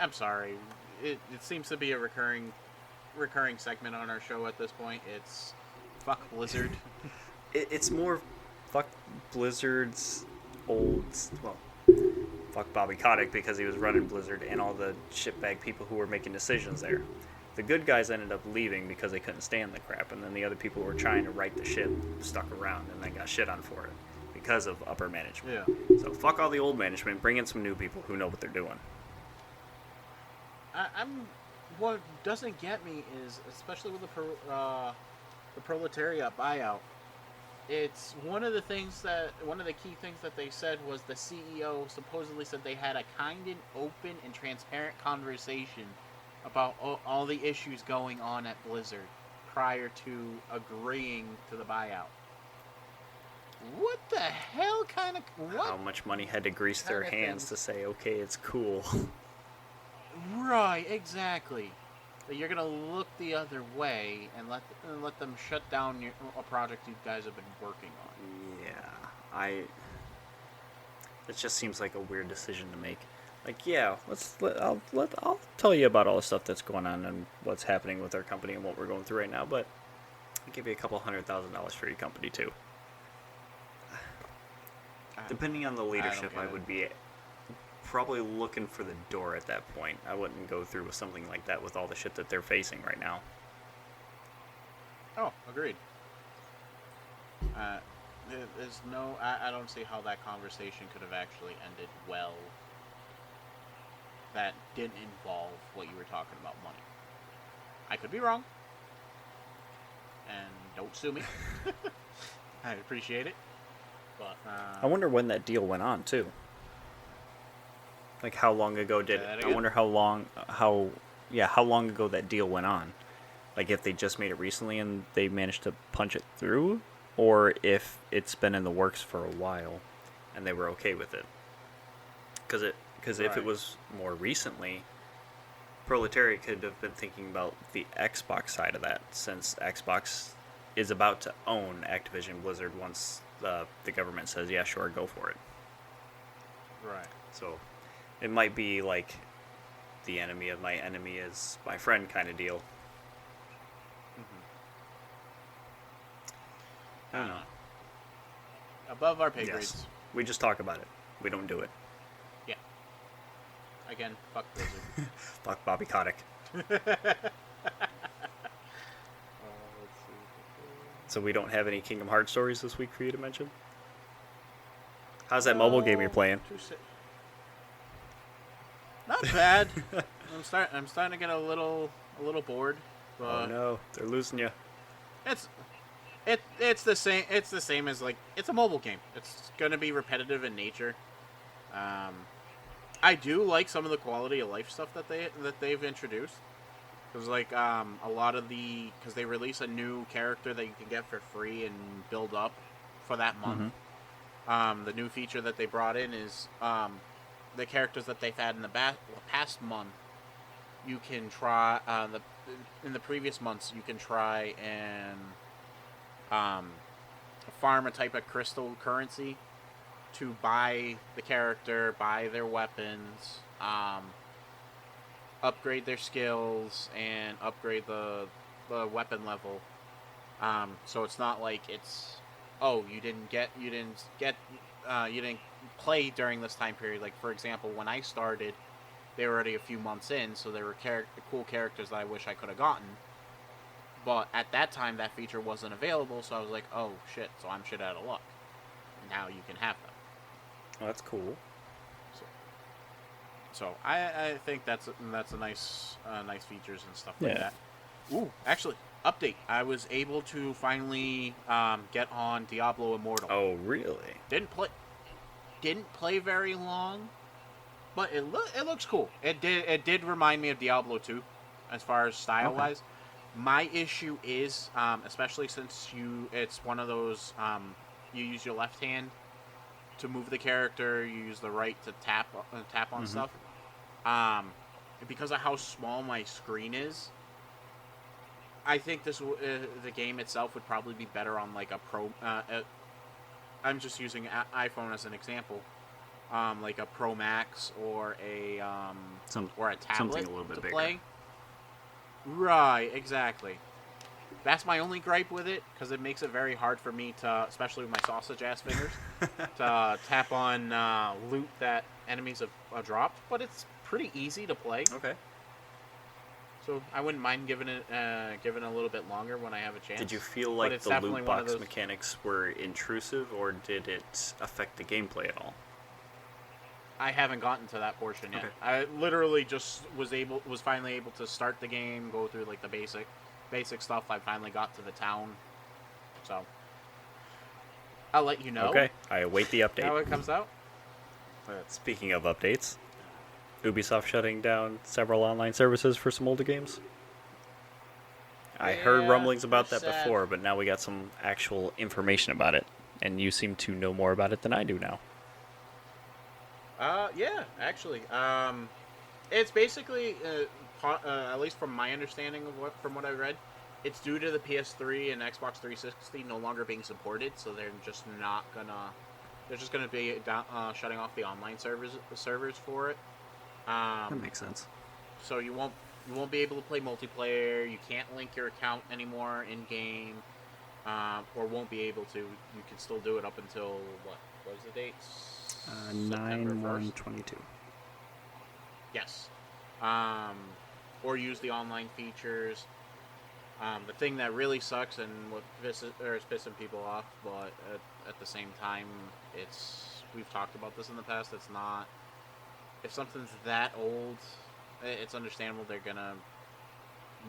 I'm sorry. It seems to be a recurring segment on our show at this point. It's fuck Blizzard. It's more fuck Blizzard's old, well, fuck Bobby Kotick because he was running Blizzard and all the shitbag people who were making decisions there. The good guys ended up leaving because they couldn't stand the crap, and then the other people who were trying to right the ship stuck around and then got shit on for it because of upper management. Yeah. So fuck all the old management, bring in some new people who know what they're doing. What doesn't get me is, especially with the proletariat buyout, it's one of the key things that they said was the CEO supposedly said they had a kind and open and transparent conversation about all the issues going on at Blizzard prior to agreeing to the buyout. What the hell kind of... What? How much money had to grease their hands to say, okay, it's cool. Right, exactly. That you're gonna look the other way and let them shut down a project you guys have been working on. Yeah, it just seems like a weird decision to make. Like, yeah, I'll tell you about all the stuff that's going on and what's happening with our company and what we're going through right now, but I'll give you a couple $100,000 for your company too. Depending on the leadership, I would be probably looking for the door at that point. I wouldn't go through with something like that with all the shit that they're facing right now. Oh, agreed. There's no... I don't see how that conversation could have actually ended well that didn't involve what you were talking about, money. I could be wrong. And don't sue me. I appreciate it. But, I wonder when that deal went on, too. Like, how long ago did it? I wonder how long ago that deal went on. Like, if they just made it recently and they managed to punch it through, or if it's been in the works for a while and they were okay with it. Because if it was more recently, Proletariat could have been thinking about the Xbox side of that, since Xbox is about to own Activision Blizzard once the government says, yeah, sure, go for it. Right. So it might be like the enemy of my enemy is my friend kind of deal. Mm-hmm. I don't know. Above our pay Yes. grades. We just talk about it. We don't do it. Yeah. Again, fuck Blizzard. Fuck Bobby Kotick. So we don't have any Kingdom Hearts stories this week for you to mention? How's that mobile game you're playing? Not bad. I'm starting to get a little bored. But Oh no, they're losing you. It's the same. It's the same as, like, it's a mobile game. It's gonna be repetitive in nature. I do like some of the quality of life stuff that they've introduced. Because, like, a lot of because they release a new character that you can get for free and build up for that month. Mm-hmm. The new feature that they brought in is the characters that they've had in the past month. You can try in the previous months. You can try and farm a type of crystal currency to buy the character, buy their weapons, upgrade their skills, and upgrade the weapon level. So it's not like it's, oh, you didn't play during this time period. Like, for example, when I started, they were already a few months in, so there were cool characters that I wish I could have gotten. But at that time, that feature wasn't available, so I was like, oh, shit, so I'm shit out of luck. Now you can have them. Oh, that's cool. So I think that's a nice features and stuff like that. Ooh, actually, update. I was able to finally get on Diablo Immortal. Oh, really? Didn't play very long, but it looks cool. It did remind me of Diablo 2, as far as style Okay. wise. My issue is, especially since it's one of those, you use your left hand to move the character, you use the right to tap on Mm-hmm. stuff. Um, because of how small my screen is, I think the game itself would probably be better on like a pro. I'm just using iPhone as an example, like a Pro Max Some or a something tablet a little bit to bigger. play. Right, exactly. That's my only gripe with it, because it makes it very hard for me to, especially with my sausage ass fingers, to tap on loot that enemies have dropped. But it's pretty easy to play, Okay. so I wouldn't mind giving it a little bit longer when I have a chance. Did you feel But like it's the definitely loot one of box those. mechanics were intrusive, or did it affect the gameplay at all? I haven't gotten to that portion yet. Okay. I literally just was finally able to start the game, go through like the basic stuff. I finally got to the town, so I'll let you know Okay. I await the update. how it comes out. Speaking of updates, Ubisoft shutting down several online services for some older games. I heard Yeah, rumblings they're about that sad. before, but now we got some actual information about it, and you seem to know more about it than I do now. Yeah, actually, it's basically, at least from my understanding of what I read, it's due to the PS3 and Xbox 360 no longer being supported, so they're just not gonna. They're just gonna be shutting off the online servers for it. That Um, makes sense. so you won't be able to play multiplayer. You can't link your account anymore in game, or won't be able to. You can still do it up until what was the date? September 1st. 9/1/22. Yes. Um, or use the online features. The thing that really sucks and what is pissing people off, but at the same time, we've talked about this in the past. It's not, if something's that old, it's understandable they're gonna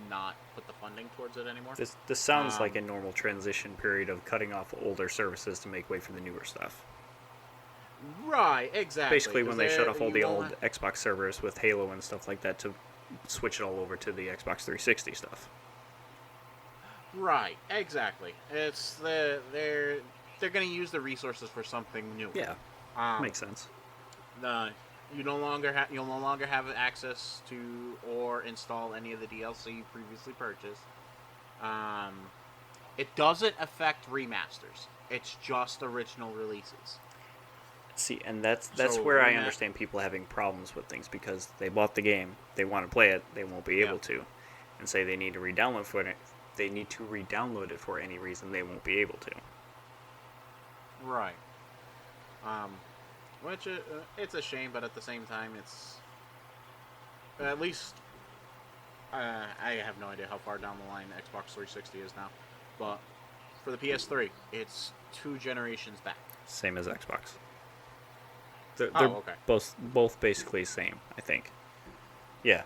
not put the funding towards it anymore. This sounds like Um, a normal transition period of cutting off older services to make way for the newer stuff. right, exactly. Basically, Because when they shut off all you the won't. old Xbox servers with Halo and stuff like that to switch it all over to the Xbox 360 stuff. Right, exactly. They're gonna use the resources for something new. Yeah, Um, makes sense. the you'll no longer have access to or install any of the DLC you previously purchased. Um, it doesn't affect remasters. It's just original releases. See, and that's So where I understand people having problems with things because they bought the game, they want to play it, they won't be yeah, able to, and say they need to re-download for it. They need to re-download it for any reason they won't be able to. right. Um, which it's a shame, but at the same time, it's at least I have no idea how far down the line Xbox 360 is now, but for the PS3, it's 2 generations back. Same as Xbox. They're Oh, okay. both basically the same, I think. Yeah,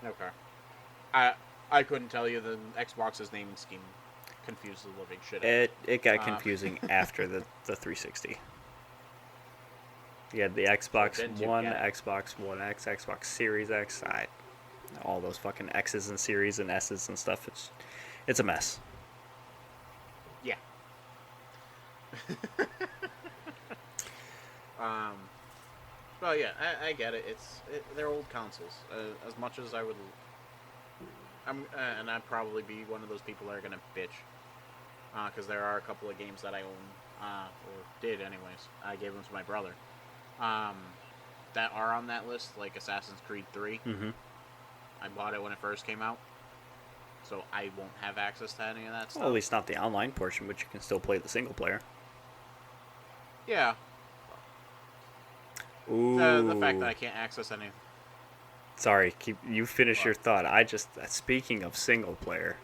Okay. I couldn't tell you the Xbox's naming scheme confused the living shit out of me. it got Uh, confusing after the 360. You had the Xbox didn't you One, get it? Xbox One X, Xbox Series X, all those fucking X's and Series and S's and stuff. It's a mess. Yeah. um. Well, yeah, I get it. They're old consoles. As much as I would, and I'd probably be one of those people that are gonna bitch, because there are a couple of games that I own, or did anyways. I gave them to my brother. Um, that are on that list, like Assassin's Creed 3. Mm-hmm. I bought it when it first came out, so I won't have access to any of that stuff. Well, at least not the online portion, but you can still play the single player. Yeah, Ooh. the fact that I can't access any. Sorry, you finish What? your thought. Speaking of single player.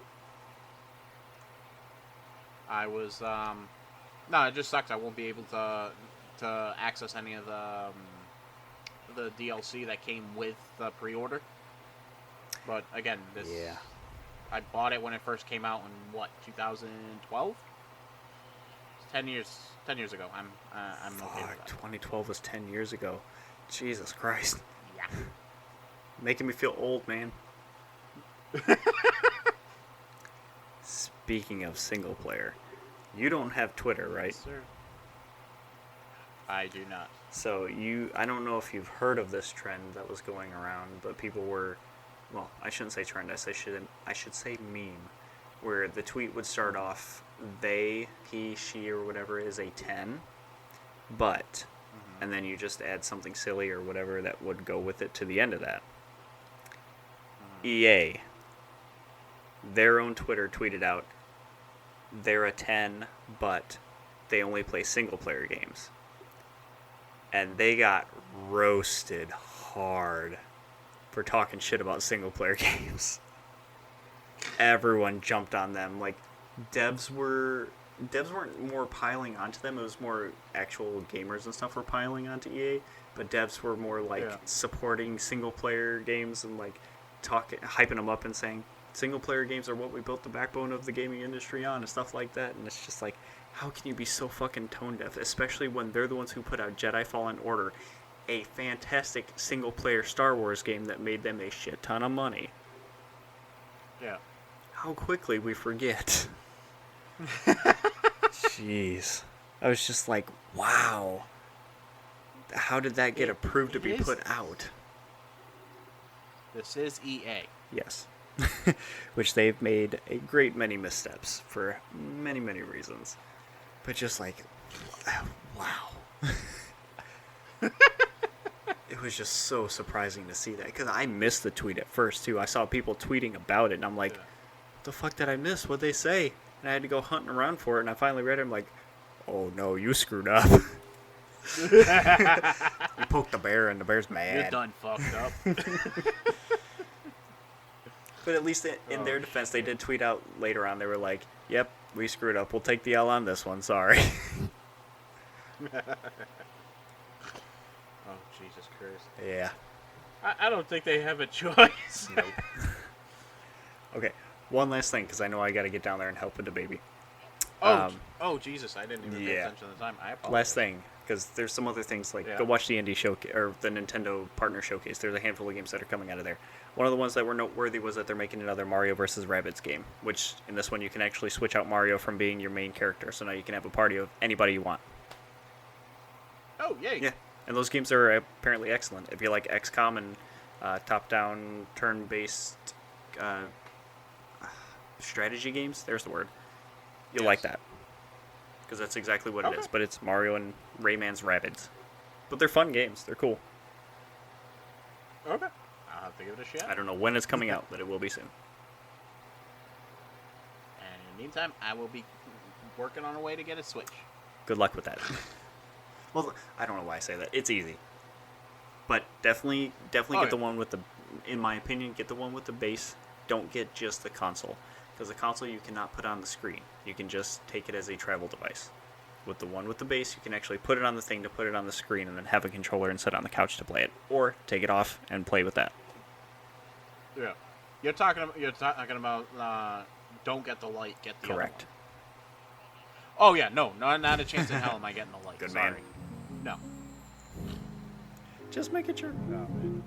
I was no, it just sucks. I won't be able to access any of the DLC that came with the pre-order. But again, Yeah. I bought it when it first came out in what 2012. 10 years ago. I'm okay with Fuck, that. 2012 was 10 years ago. Jesus Christ. Yeah. Making me feel old, man. Speaking of single player, you don't have Twitter, right? Yes, sir. I do not. So I don't know if you've heard of this trend that was going around, but people were, well, I shouldn't say trend, I should say meme, where the tweet would start off, they, he, she, or whatever is a 10, but, and then you just add something silly or whatever that would go with it to the end of that. EA, their own Twitter tweeted out, they're a 10, but they only play single player games. And they got roasted hard for talking shit about single player games. Everyone jumped on them. Like, devs weren't more piling onto them. It was more actual gamers and stuff were piling onto EA. But devs were more like supporting single player games and like hyping them up and saying single player games are what we built the backbone of the gaming industry on and stuff like that. And it's just like, how can you be so fucking tone deaf, especially when they're the ones who put out Jedi Fallen Order, a fantastic single player Star Wars game that made them a shit ton of money. Yeah. How quickly we forget. Jeez. I was just like, wow. How did that get approved to be put out? This is EA. Yes. Which they've made a great many missteps for many, many reasons. But just like, wow. It was just so surprising to see that. Because I missed the tweet at first, too. I saw people tweeting about it, and I'm like, what the fuck did I miss? What'd they say? And I had to go hunting around for it, and I finally read it. I'm like, oh, no, you screwed up. You poked the bear, and the bear's mad. You're done fucked up. But at least in their defense, they did tweet out later on. They were like, yep, we screwed up. We'll take the L on this one. Sorry. Oh, Jesus Christ. Yeah. I don't think they have a choice. Nope. Okay, one last thing, because I know I got to get down there and help with the baby. Oh, Jesus, I didn't even pay attention at the time. I apologize. Last thing, because there's some other things, like, go watch the indie showcase, or the Nintendo partner showcase. There's a handful of games that are coming out of there. One of the ones that were noteworthy was that they're making another Mario vs. Rabbids game, which, in this one, you can actually switch out Mario from being your main character, so now you can have a party of anybody you want. Oh, yay. Yeah, and those games are apparently excellent. If you like XCOM and top-down, turn-based strategy games, there's the word, you'll like that. Because that's exactly what it is. But it's Mario and Rayman's Rabbids. But they're fun games. They're cool. Okay. I'll have to give it a shot. I don't know when it's coming out, but it will be soon. And in the meantime, I will be working on a way to get a Switch. Good luck with that. Well, I don't know why I say that. It's easy. But definitely get the one with the, in my opinion, get the one with the base. Don't get just the console. Because the console you cannot put on the screen. You can just take it as a travel device. With the one with the base, you can actually put it on the thing to put it on the screen and then have a controller and sit on the couch to play it. Or take it off and play with that. Yeah. You're talking about don't get the light, get the Correct. Other one. Oh, yeah, no, not a chance in hell am I getting the light. Good Sorry. man. No. Just make it sure. Oh, man.